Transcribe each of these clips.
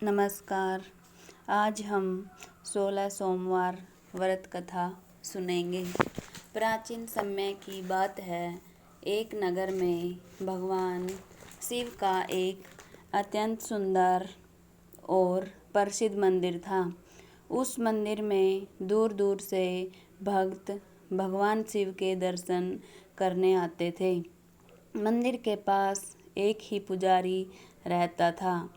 नमस्कार। आज हम 16 सोमवार व्रत कथा सुनेंगे। प्राचीन समय की बात है। एक नगर में भगवान शिव का एक अत्यंत सुंदर और प्रसिद्ध मंदिर था। उस मंदिर में दूर दूर से भक्त भगवान शिव के दर्शन करने आते थे। मंदिर के पास एक ही पुजारी रहता था,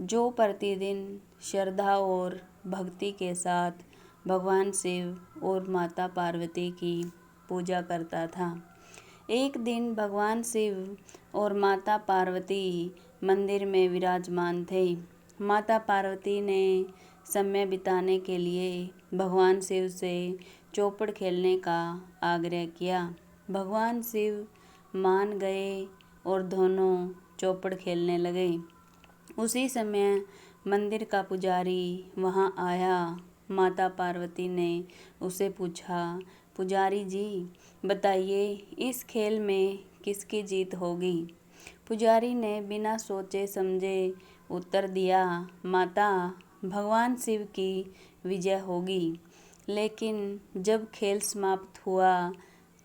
जो प्रतिदिन श्रद्धा और भक्ति के साथ भगवान शिव और माता पार्वती की पूजा करता था। एक दिन भगवान शिव और माता पार्वती मंदिर में विराजमान थे। माता पार्वती ने समय बिताने के लिए भगवान शिव से चौपड़ खेलने का आग्रह किया। भगवान शिव मान गए और दोनों चौपड़ खेलने लगे। उसी समय मंदिर का पुजारी वहां आया। माता पार्वती ने उसे पूछा, पुजारी जी बताइए, इस खेल में किसकी जीत होगी? पुजारी ने बिना सोचे समझे उत्तर दिया, माता, भगवान शिव की विजय होगी। लेकिन जब खेल समाप्त हुआ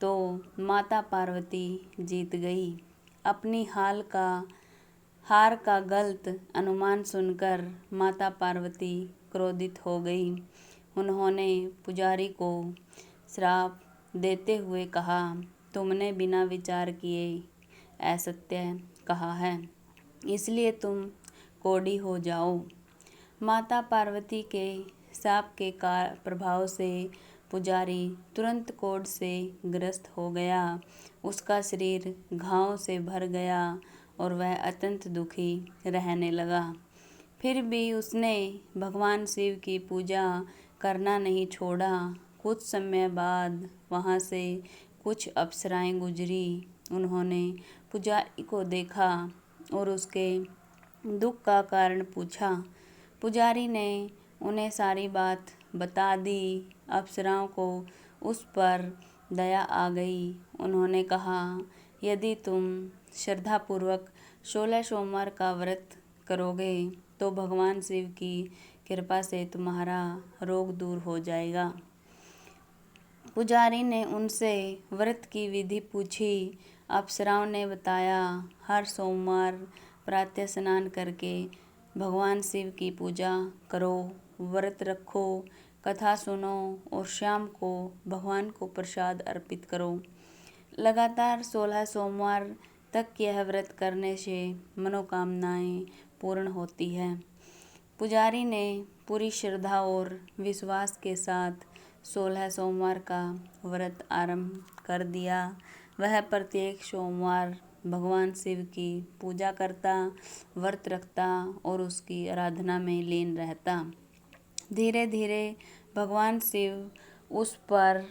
तो माता पार्वती जीत गई। अपनी हार का गलत अनुमान सुनकर माता पार्वती क्रोधित हो गई। उन्होंने पुजारी को श्राप देते हुए कहा, तुमने बिना विचार किए असत्य कहा है, इसलिए तुम कोढ़ी हो जाओ। माता पार्वती के शाप के प्रभाव से पुजारी तुरंत कोढ़ से ग्रस्त हो गया। उसका शरीर घावों से भर गया और वह अत्यंत दुखी रहने लगा। फिर भी उसने भगवान शिव की पूजा करना नहीं छोड़ा। कुछ समय बाद वहाँ से कुछ अप्सराएं गुजरी। उन्होंने पुजारी को देखा और उसके दुख का कारण पूछा। पुजारी ने उन्हें सारी बात बता दी। अप्सराओं को उस पर दया आ गई। उन्होंने कहा, यदि तुम श्रद्धापूर्वक 16 सोमवार का व्रत करोगे तो भगवान शिव की कृपा से तुम्हारा रोग दूर हो जाएगा। पुजारी ने उनसे व्रत की विधि पूछी। अप्सराओं ने बताया, हर सोमवार प्रातः स्नान करके भगवान शिव की पूजा करो, व्रत रखो, कथा सुनो और शाम को भगवान को प्रसाद अर्पित करो। लगातार 16 सोमवार तक यह व्रत करने से मनोकामनाएं पूर्ण होती है। पुजारी ने पूरी श्रद्धा और विश्वास के साथ 16 सोमवार का व्रत आरंभ कर दिया। वह प्रत्येक सोमवार भगवान शिव की पूजा करता, व्रत रखता और उसकी आराधना में लीन रहता। धीरे धीरे भगवान शिव उस पर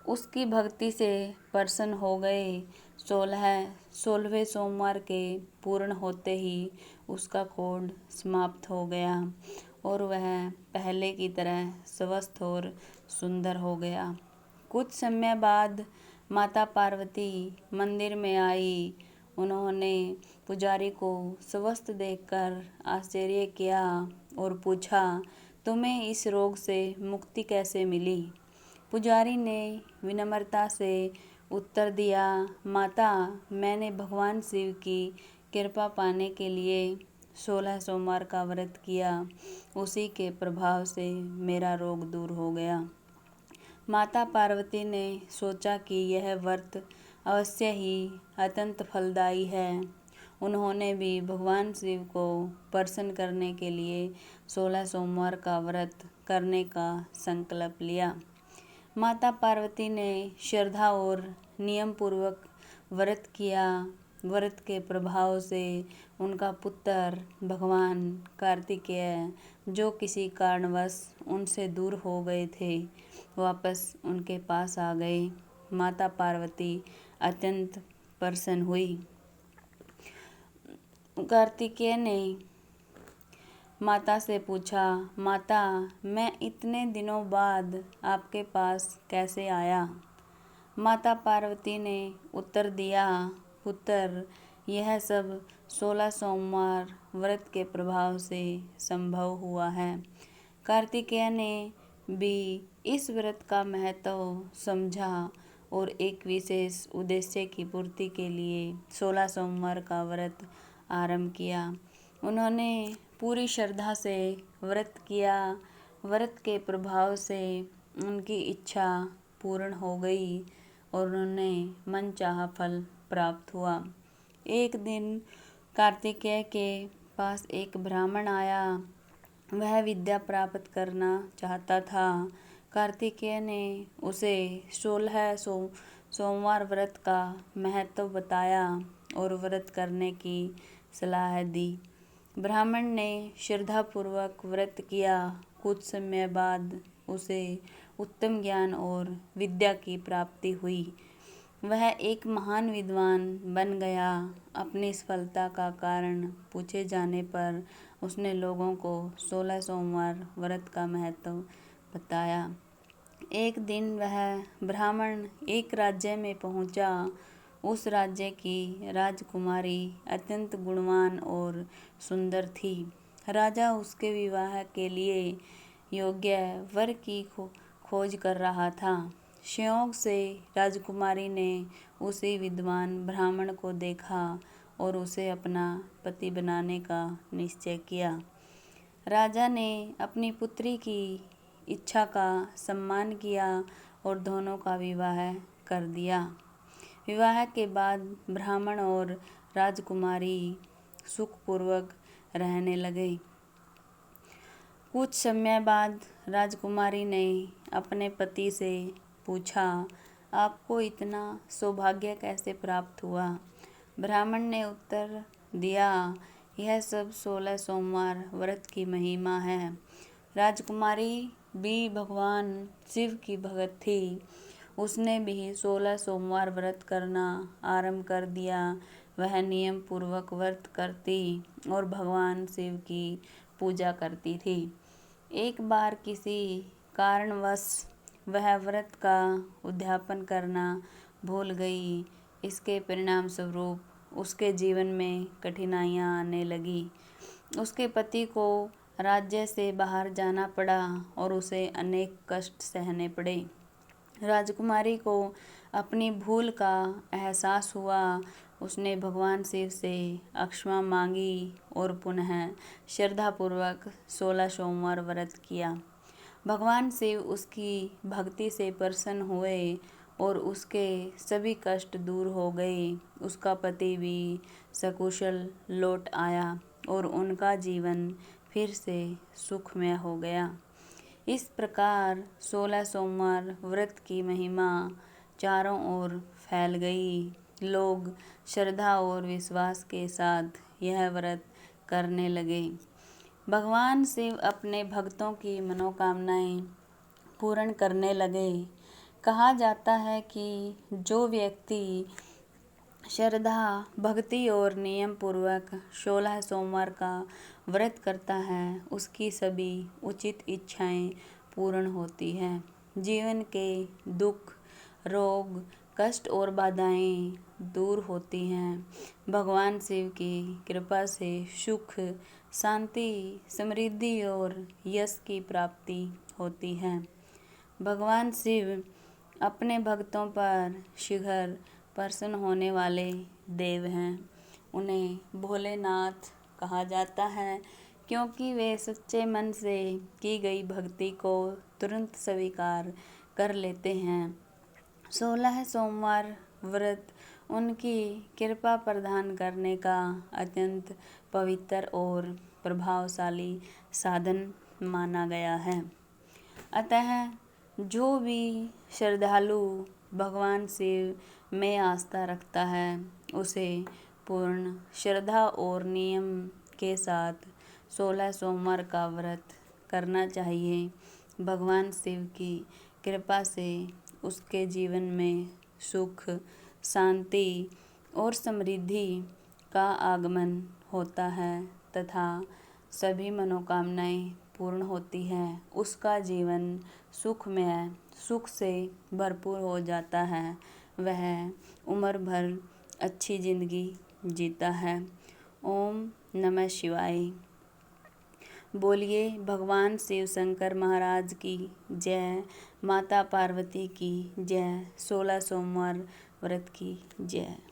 उसकी भक्ति से प्रसन्न हो गए। 16वें सोमवार के पूर्ण होते ही उसका कोढ़ समाप्त हो गया और वह पहले की तरह स्वस्थ और सुंदर हो गया। कुछ समय बाद माता पार्वती मंदिर में आई। उन्होंने पुजारी को स्वस्थ देखकर आश्चर्य किया और पूछा, तुम्हें इस रोग से मुक्ति कैसे मिली? पुजारी ने विनम्रता से उत्तर दिया, माता, मैंने भगवान शिव की कृपा पाने के लिए 16 सोमवार का व्रत किया। उसी के प्रभाव से मेरा रोग दूर हो गया। माता पार्वती ने सोचा कि यह व्रत अवश्य ही अत्यंत फलदायी है। उन्होंने भी भगवान शिव को प्रसन्न करने के लिए 16 सोमवार का व्रत करने का संकल्प लिया। माता पार्वती ने श्रद्धा और नियम पूर्वक व्रत किया। व्रत के प्रभाव से उनका पुत्र भगवान कार्तिकेय, जो किसी कारणवश उनसे दूर हो गए थे, वापस उनके पास आ गए। माता पार्वती अत्यंत प्रसन्न हुई। कार्तिकेय ने माता से पूछा, माता, मैं इतने दिनों बाद आपके पास कैसे आया? माता पार्वती ने उत्तर दिया, पुत्र, यह सब 16 सोमवार व्रत के प्रभाव से संभव हुआ है। कार्तिकेय ने भी इस व्रत का महत्व समझा और एक विशेष उद्देश्य की पूर्ति के लिए 16 सोमवार का व्रत आरंभ किया। उन्होंने पूरी श्रद्धा से व्रत किया। व्रत के प्रभाव से उनकी इच्छा पूर्ण हो गई और उन्हें मनचाहा फल प्राप्त हुआ। एक दिन कार्तिकेय के पास एक ब्राह्मण आया। वह विद्या प्राप्त करना चाहता था। कार्तिकेय ने उसे 16 सोमवार व्रत का महत्व बताया और व्रत करने की सलाह दी। ब्राह्मण ने श्रद्धापूर्वक व्रत किया। कुछ समय बाद उसे उत्तम ज्ञान और विद्या की प्राप्ति हुई। वह एक महान विद्वान बन गया। अपनी सफलता का कारण पूछे जाने पर उसने लोगों को 16 सोमवार व्रत का महत्व बताया। एक दिन वह ब्राह्मण एक राज्य में पहुंचा। उस राज्य की राजकुमारी अत्यंत गुणवान और सुंदर थी। राजा उसके विवाह के लिए योग्य वर की खोज कर रहा था। संयोग से राजकुमारी ने उसी विद्वान ब्राह्मण को देखा और उसे अपना पति बनाने का निश्चय किया। राजा ने अपनी पुत्री की इच्छा का सम्मान किया और दोनों का विवाह कर दिया। विवाह के बाद ब्राह्मण और राजकुमारी सुखपूर्वक रहने लगे। कुछ समय बाद राजकुमारी ने अपने पति से पूछा, आपको इतना सौभाग्य कैसे प्राप्त हुआ? ब्राह्मण ने उत्तर दिया, यह सब 16 सोमवार व्रत की महिमा है। राजकुमारी भी भगवान शिव की भक्त थी। उसने भी 16 सोमवार व्रत करना आरंभ कर दिया। वह नियम पूर्वक व्रत करती और भगवान शिव की पूजा करती थी। एक बार किसी कारणवश वह व्रत का उद्यापन करना भूल गई। इसके परिणाम स्वरूप उसके जीवन में कठिनाइयां आने लगी। उसके पति को राज्य से बाहर जाना पड़ा और उसे अनेक कष्ट सहने पड़े। राजकुमारी को अपनी भूल का एहसास हुआ। उसने भगवान शिव से क्षमा मांगी और पुनः श्रद्धापूर्वक 16 सोमवार व्रत किया। भगवान शिव उसकी भक्ति से प्रसन्न हुए और उसके सभी कष्ट दूर हो गए। उसका पति भी सकुशल लौट आया और उनका जीवन फिर से सुखमय हो गया। इस प्रकार 16 सोमवार व्रत की महिमा चारों ओर फैल गई। लोग श्रद्धा और विश्वास के साथ यह व्रत करने लगे। भगवान शिव अपने भक्तों की मनोकामनाएं पूर्ण करने लगे। कहा जाता है कि जो व्यक्ति श्रद्धा, भक्ति और नियम पूर्वक 16 सोमवार का व्रत करता है, उसकी सभी उचित इच्छाएं पूर्ण होती हैं। जीवन के दुख, रोग, कष्ट और बाधाएं दूर होती हैं। भगवान शिव की कृपा से सुख, शांति, समृद्धि और यश की प्राप्ति होती है। भगवान शिव अपने भक्तों पर शीघ्र प्रसन्न होने वाले देव हैं। उन्हें भोलेनाथ कहा जाता है क्योंकि वे सच्चे मन से की गई भक्ति को तुरंत स्वीकार कर लेते हैं। 16 सोमवार व्रत उनकी कृपा प्रदान करने का अत्यंत पवित्र और प्रभावशाली साधन माना गया है। अतः जो भी श्रद्धालु भगवान शिव में आस्था रखता है, उसे पूर्ण श्रद्धा और नियम के साथ 16 सोमवार का व्रत करना चाहिए। भगवान शिव की कृपा से उसके जीवन में सुख, शांति और समृद्धि का आगमन होता है तथा सभी मनोकामनाएं पूर्ण होती हैं। उसका जीवन सुखमय, सुख से भरपूर हो जाता है। वह उम्र भर अच्छी जिंदगी जीता है। ओम नमः शिवाय। बोलिए भगवान शिव शंकर महाराज की जय, माता पार्वती की जय, 16 सोमवार व्रत की जय।